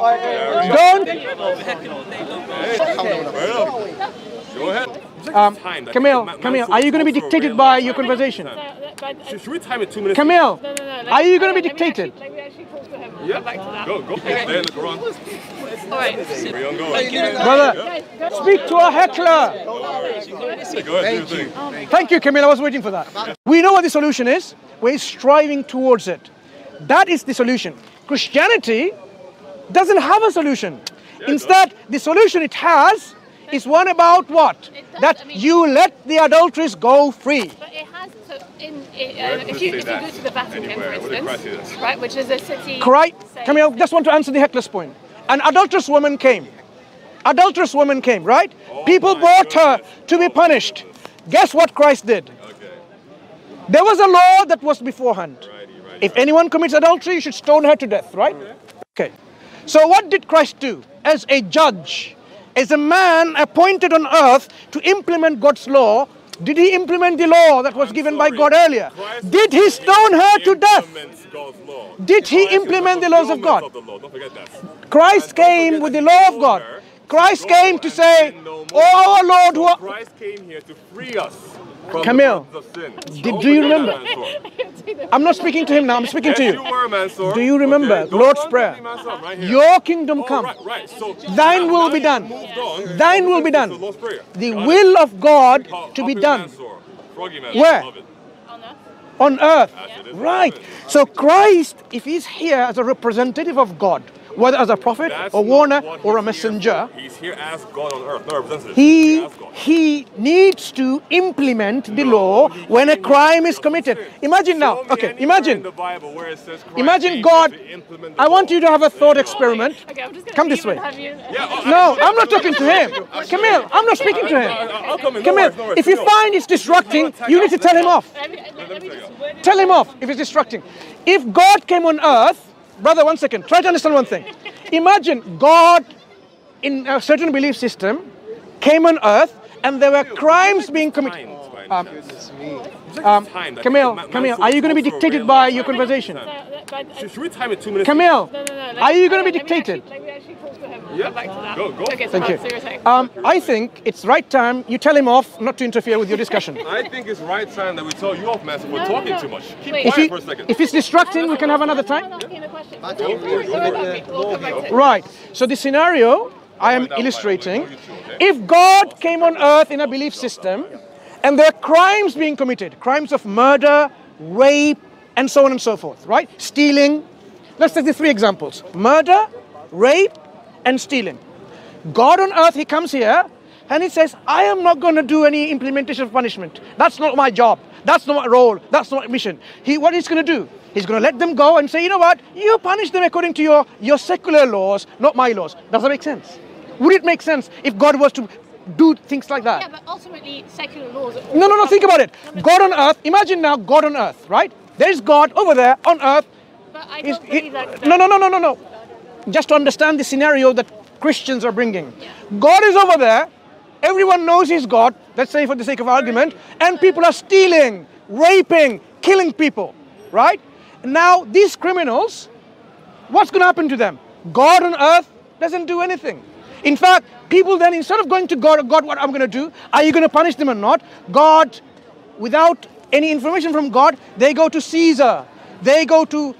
Don't. Go ahead. Camille, are you going to be dictated by your conversation? Should we time it 2 minutes? Camille, are you going to be dictated? Yeah. Go. Stay in the Quran. All right. Brother, speak to a heckler. Go ahead, do your thing. Thank you, Camille. I was waiting for that. We know what the solution is. We're striving towards it. That is the solution. Christianity doesn't have a solution. Instead, the solution it has is one about what? That you let the adulteress go free. But it has, so if you go to the Vatican, for instance, right, which is a city... Camille, just want to answer the heckler's point. An adulterous woman came. Adulterous woman came, right? People brought her to be punished. Guess what Christ did? There was a law that was beforehand. If anyone commits adultery, you should stone her to death, right? Okay. So what did Christ do? As a judge, as a man appointed on earth to implement God's law, did he implement the law that was given by God earlier? Did he stone her to death? Did he implement the laws of God? Christ came with the law of God. Christ came to say, "Oh our Lord, who are..." Christ came here to free us from Camille, the sin. do you remember? I'm not speaking to him now, I'm speaking to you. Do you remember Lord's Prayer? Your kingdom come. Thine will be done. Thine will be done. The will of God to be done. Where? On earth. Right. So Christ, if he's here as a representative of God, whether as a prophet, a warner, or a messenger, he's here as God on earth, not representative. He needs to implement the law when a crime is committed. Imagine now, okay, imagine God, I want you to have a thought experiment. Come this way. No, I'm not talking to him. Camille, I'm not speaking to him. Camille, if you find it's distracting, you need to tell him off. Tell him off if it's distracting. If God came on earth, brother, one second. Try to understand one thing. Imagine God, in a certain belief system, came on earth and there were crimes being committed. Camille, are you going to be dictated by your conversation? Should we time it 2 minutes? Camille, are you going to be dictated? Yeah. Go. Okay, Thank you. So you're saying. I think it's right time you tell him off not to interfere with your discussion. I think it's right time that we tell you off, Mansur, we're talking too much. Keep quiet for a second. If it's distracting, we can have another time. Right. So the scenario I am illustrating, if God came on earth in a belief system and there are crimes being committed, crimes of murder, rape, and so on and so forth, right? Stealing. Let's take the 3 examples. Murder, rape, and stealing. God on earth, he comes here and he says, I am not going to do any implementation of punishment. That's not my job. That's not my role. That's not my mission. What he's going to do? He's going to let them go and say, you know what? You punish them according to your secular laws, not my laws. Does that make sense? Would it make sense if God was to do things like that? Yeah, but ultimately secular laws are... No, think about it. God on earth, imagine now God on earth, right? There's God over there on earth. But I don't believe that... No. Just to understand the scenario that Christians are bringing. Yeah. God is over there. Everyone knows he's God, let's say for the sake of argument, and people are stealing, raping, killing people, right? Now, these criminals, what's going to happen to them? God on earth doesn't do anything. In fact, people then, instead of going to God, what I'm going to do? Are you going to punish them or not? God, without any information from God, they go to Caesar. They go to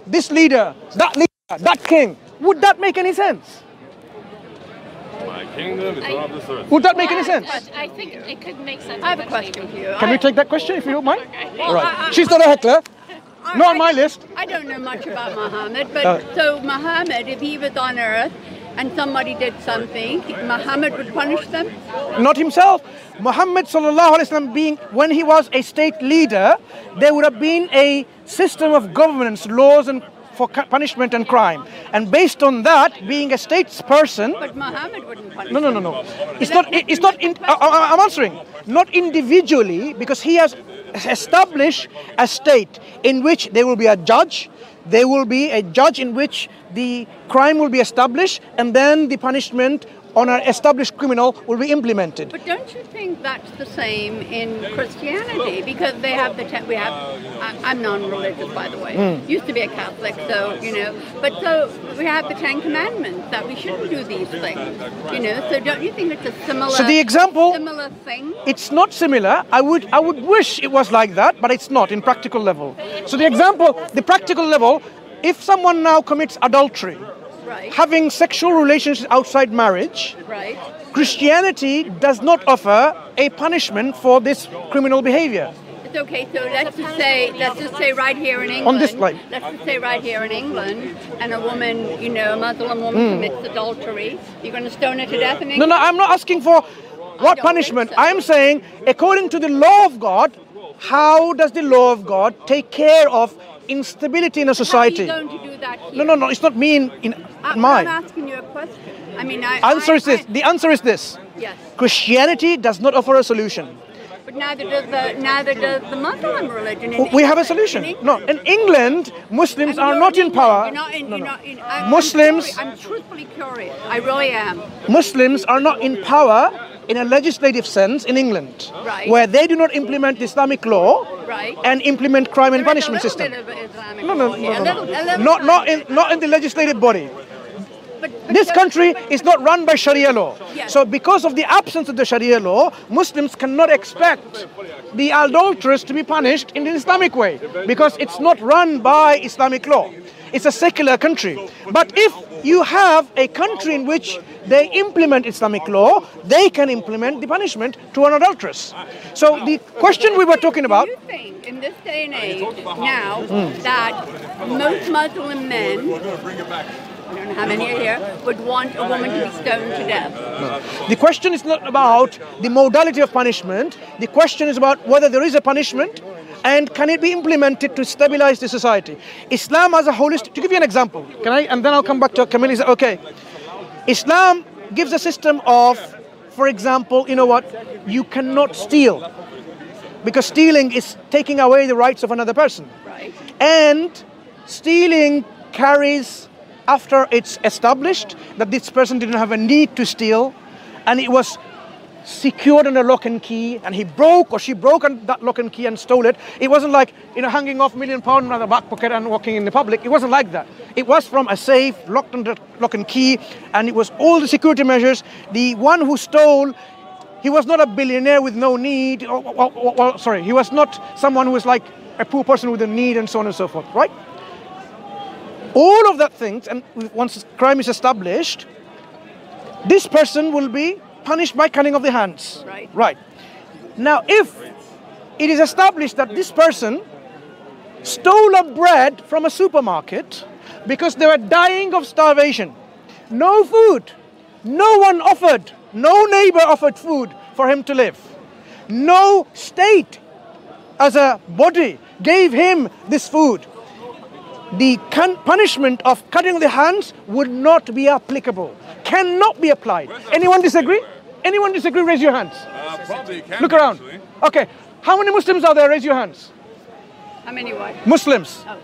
this leader, that king. Would that make any sense? My kingdom is not this earth. Would that make any sense? I think it could make sense. I have a question for you. Can we take that question if you don't mind? Okay. All right. She's not a heckler. Not on my list. I don't know much about Muhammad, but so Muhammad, if he was on earth and somebody did something, Muhammad would punish them? Not himself. Muhammad sallallahu alaihi wasallam being, when he was a state leader, there would have been a system of governance, laws and for punishment and crime. And based on that, being a statesperson... But Muhammad wouldn't punish No. I'm answering. Not individually, because he has established a state in which there will be a judge, there will be a judge in which the crime will be established, and then the punishment on an established criminal will be implemented. But don't you think that's the same in Christianity? Because they have I'm non-religious, by the way. Used to be a Catholic, so, you know. But so we have the Ten Commandments that we shouldn't do these things, you know. So don't you think it's a similar, similar thing? It's not similar. I would wish it was like that, but it's not in practical level. So the practical level, if someone now commits adultery, right, having sexual relations outside marriage, right, Christianity does not offer a punishment for this criminal behavior. It's okay. So let's just say right here in England. On this slide. Let's just say right here in England, and a woman, you know, a Muslim woman commits adultery. You're going to stone her to death in England? No, I'm not asking for what punishment. So. I'm saying, according to the law of God, how does the law of God take care of instability in a society? How are you going to do that here? No, it's not me in mine. I'm asking you a question. I mean, The answer is this. Yes. Christianity does not offer a solution. But neither does the Muslim religion. We have a solution. No, in England, Muslims are not in power. Muslims. I'm truthfully curious. I really am. Muslims are not in power in a legislative sense in England, right, where they do not implement Islamic law, right, and implement crime and punishment system. Not in the legislative body. This country is not run by Sharia law. Yes. So because of the absence of the Sharia law, Muslims cannot expect the adulterers to be punished in the Islamic way, because it's not run by Islamic law. It's a secular country. But if you have a country in which they implement Islamic law, they can implement the punishment to an adulteress. So the question we were talking about... Do you think in this day and age now that most Muslim men, I don't know how many are here, would want a woman to be stoned to death? No. The question is not about the modality of punishment. The question is about whether there is a punishment and can it be implemented to stabilize the society. Islam as a holistic... To give you an example, can I? And then I'll come back to Camille. Is that okay? Islam gives a system of, for example, you know what? You cannot steal, because stealing is taking away the rights of another person. Right. And stealing carries, after it's established that this person didn't have a need to steal, and it was secured under lock and key, and he broke or she broke on that lock and key and stole it. It wasn't like, you know, hanging off £1 million in the back pocket and walking in the public. It wasn't like that. It was from a safe, locked under lock and key, and it was all the security measures. The one who stole, he was not a billionaire with no need. He was not someone who was like a poor person with a need, and so on and so forth, right? All of that things, and once crime is established, this person will be punished by cutting off the hands. Right. Now, if it is established that this person stole a bread from a supermarket because they were dying of starvation, no food, no one offered, no neighbor offered food for him to live, no state as a body gave him this food, the punishment of cutting the hands would not be applicable, cannot be applied. Anyone disagree? Anyone disagree? Raise your hands. Probably can. Look around. Actually. Okay. How many Muslims are there? Raise your hands. How many what? Muslims. Oh.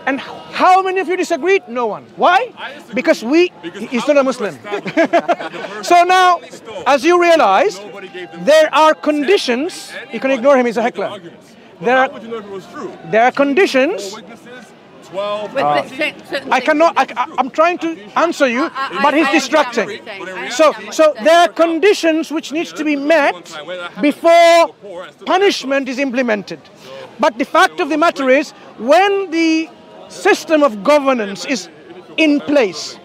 And how many of you disagreed? No one. Why? Because he's not a Muslim. So now, as you realize, there are conditions. You can ignore him, he's a heckler. There are conditions. I cannot. I'm trying to answer you, but he's distracting. So there are conditions which needs to be met before punishment is implemented. But the fact of the matter is, when the system of governance is in place,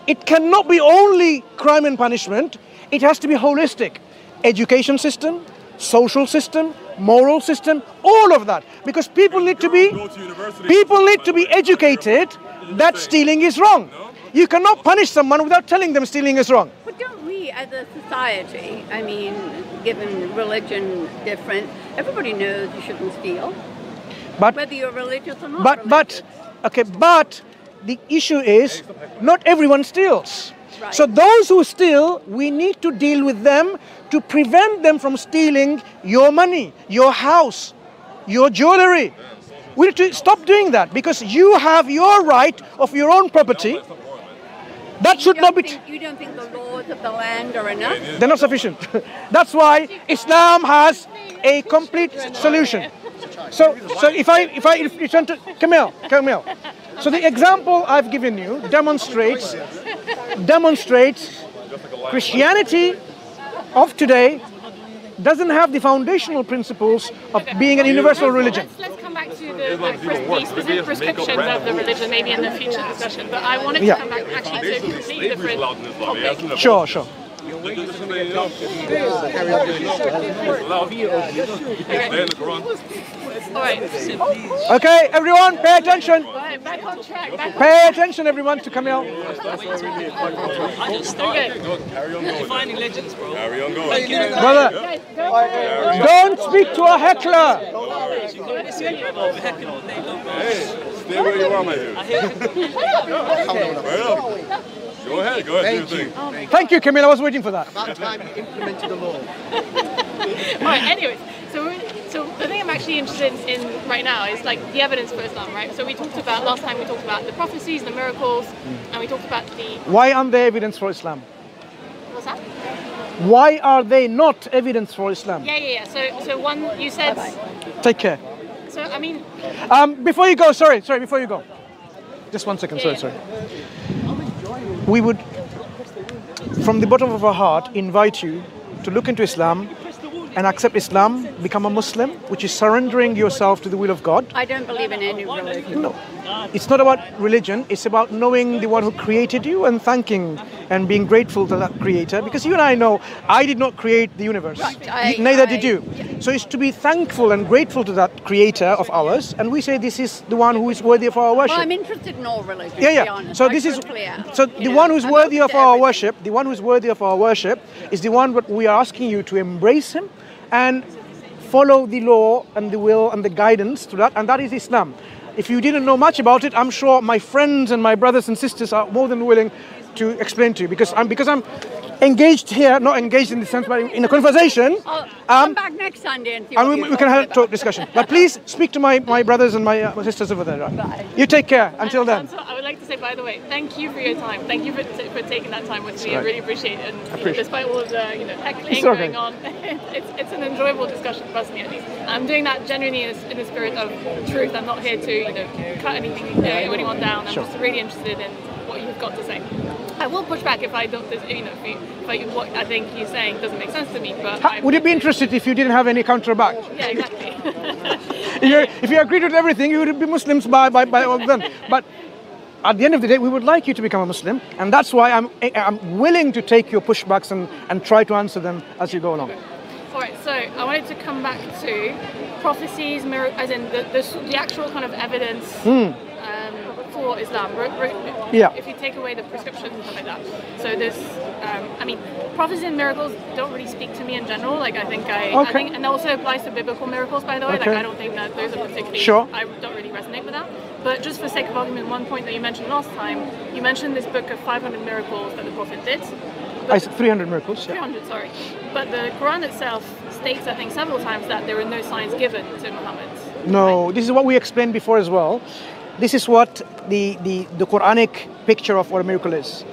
it cannot be only crime and punishment. It has to be holistic. Education system, social system, moral system, all of that, because people need to be educated that stealing is wrong. You cannot punish someone without telling them stealing is wrong. But don't we as a society, I mean, given religion different, everybody knows you shouldn't steal, but whether you're religious or not. But the issue is not everyone steals. Right. So those who steal, we need to deal with them to prevent them from stealing your money, your house, your jewelry. We need to stop doing that, because you have your right of your own property. That should not be... You don't think the laws of the land are enough? They're not sufficient. That's why Islam has a complete solution. So if you turn to Camille. So the example I've given you demonstrates Christianity of today doesn't have the foundational principles of being an universal religion. Let's come back to the specific prescriptions of the religion, maybe in the future discussion. But I wanted to come back actually to a completely different topic. Sure. Alright. Okay, everyone, pay attention. Right, back on track. Pay attention, everyone, to Camille. Defining legends, bro. Carry on going. Brother, don't speak to a heckler. Stay where you are, my dude. Go ahead, do your thing. Thank you, Camille. I was waiting for that. About time you implemented the law. Alright, anyways, so the thing I'm actually interested in right now is like the evidence for Islam, right? So last time we talked about the prophecies, the miracles, and we talked about the... Why aren't there evidence for Islam? What's that? Why are they not evidence for Islam? Yeah. So one, you said... Take care. So, I mean... Before you go, sorry, before you go. Just 1 second, sorry. We would, from the bottom of our heart, invite you to look into Islam and accept Islam, become a Muslim, which is surrendering yourself to the will of God. I don't believe in any religion. No, it's not about religion. It's about knowing the one who created you and thanking and being grateful to that creator. Because you and I know, I did not create the universe. Right. Neither did you. So it's to be thankful and grateful to that creator of ours. And we say this is the one who is worthy of our worship. Well, I'm interested in all religions, to Yeah. be honest. So this is, so the one who's worthy of our worship, the one who's worthy of our worship is the one that we are asking you to embrace him and follow the law and the will and the guidance to that, and that is Islam. If you didn't know much about it, I'm sure my friends and my brothers and sisters are more than willing to explain to you, because I'm engaged here, not engaged in the sense, but in a conversation. Come back next Sunday and see what we can have a talk discussion. But please speak to my brothers and my sisters over there. Right? You take care. Until then. So I would like to say, by the way, thank you for your time. Thank you for taking that time with me. I really appreciate it. And despite all of the heckling going on, it's an enjoyable discussion for us, at least. I'm doing that genuinely in the spirit of truth. I'm not here to cut anyone down. I'm just really interested in what you've got to say. I will push back if I don't, if what I think you're saying doesn't make sense to me. But would you be interested if you didn't have any counter back? Yeah, exactly. If you agreed with everything, you would be Muslims by all then. But at the end of the day, we would like you to become a Muslim, and that's why I'm willing to take your pushbacks and try to answer them as you go along. All right. So I wanted to come back to prophecies, as in the actual kind of evidence. For Islam, if you take away the prescriptions and stuff like that. So there's, prophecies and miracles don't really speak to me in general. Like I think, and that also applies to biblical miracles, by the way. Like I don't think that those are particularly. I don't really resonate with that. But just for sake of argument, one point that you mentioned last time, you mentioned this book of 500 miracles that the Prophet did. I said 300 miracles. 300, sorry. But the Quran itself states, I think, several times that there were no signs given to Muhammad. No, right? This is what we explained before as well. This is what the Quranic picture of what a miracle is.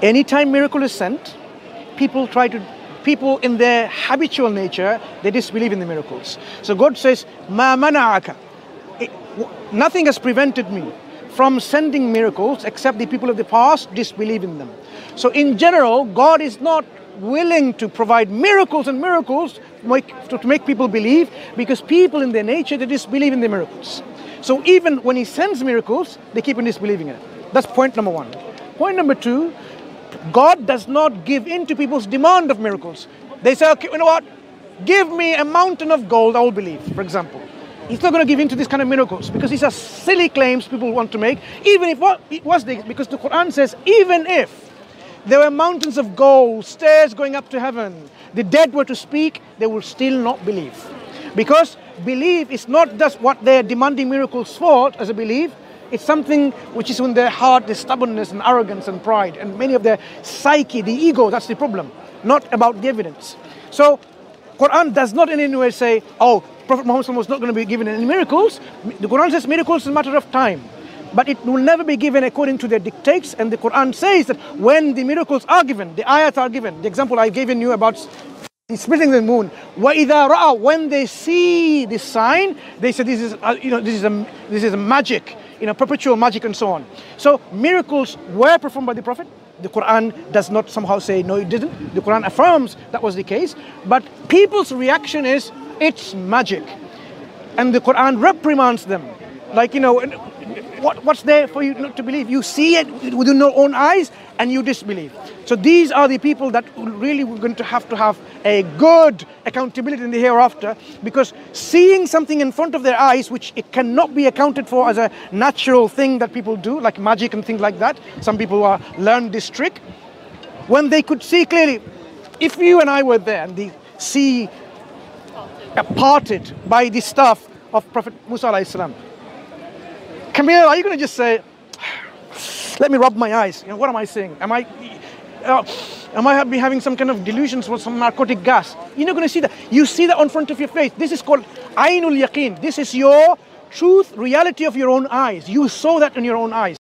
Anytime miracle is sent, people in their habitual nature, they disbelieve in the miracles. So God says, "Ma mana'aka." Nothing has prevented me from sending miracles except the people of the past disbelieve in them. So in general, God is not willing to provide miracles and miracles to make people believe, because people in their nature, they disbelieve in the miracles. So even when he sends miracles, they keep on disbelieving it. That's point number one. Point number two, God does not give in to people's demand of miracles. They say, okay, you know what? Give me a mountain of gold, I will believe, for example. He's not going to give in to this kind of miracles, because these are silly claims people want to make, even if because the Quran says, even if there were mountains of gold, stairs going up to heaven, the dead were to speak, they will still not believe. Because belief is not just what they're demanding miracles for as a belief, it's something which is in their heart, the stubbornness and arrogance and pride, and many of their psyche, the ego, that's the problem, not about the evidence. So Quran does not in any way say, oh, Prophet Muhammad was not going to be given any miracles. The Quran says miracles is a matter of time. but it will never be given according to their dictates. And the Quran says that when the miracles are given, the ayats are given, the example I've given you about splitting the moon, وَإِذَا رَأَوْا, when they see this sign, they say this is a magic, perpetual magic and so on. So miracles were performed by the Prophet. The Quran does not somehow say no, it didn't. The Quran affirms that was the case, but people's reaction is it's magic, and the Quran reprimands them. Like, what's there for you not to believe? You see it with your own eyes and you disbelieve. So these are the people that really we're going to have a good accountability in the hereafter, because seeing something in front of their eyes which it cannot be accounted for as a natural thing that people do, like magic and things like that. Some people learn this trick. When they could see clearly, if you and I were there and the sea parted by the staff of Prophet Musa alayhi salam, Camille, are you going to just say, let me rub my eyes? What am I saying? Am I having some kind of delusions or some narcotic gas? You're not going to see that. You see that in front of your face. This is called Ainul Yaqeen. This is your truth, reality of your own eyes. You saw that in your own eyes.